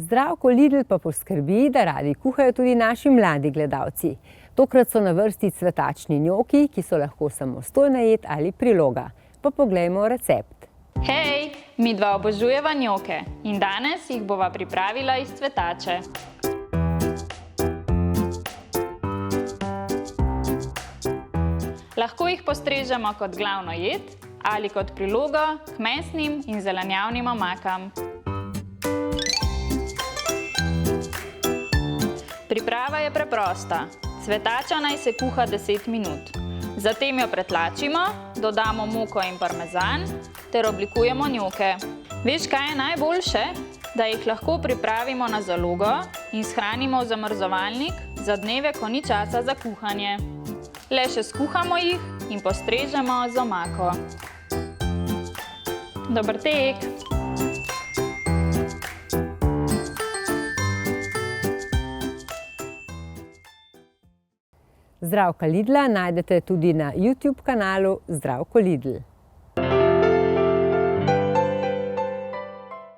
Zdravko Lidl pa poskrbi, da radi kuhajo tudi naši mladi gledalci. Tokrat so na vrsti cvetačni njoki, ki so lahko samostojna jed ali priloga. Pa poglejmo recept. Hej, midva obožujeva njoke in danes jih bova pripravila iz cvetače. Lahko jih postrežemo kot glavno jed ali kot prilogo k mesnim in zelenjavnim omakam. Priprava je preprosta. Cvetača naj se kuha 10 minut. Zatem jo pretlačimo, dodamo moko in parmezan ter oblikujemo njoke. Veš, kaj je najboljše? Da jih lahko pripravimo na zalogo in shranimo v zamrzovalnik za dneve, ko ni časa za kuhanje. Le še skuhamo jih in postrežemo z omako. Dober tek! Zdravka Lidla najdete tudi na YouTube kanalu Zdravko Lidl.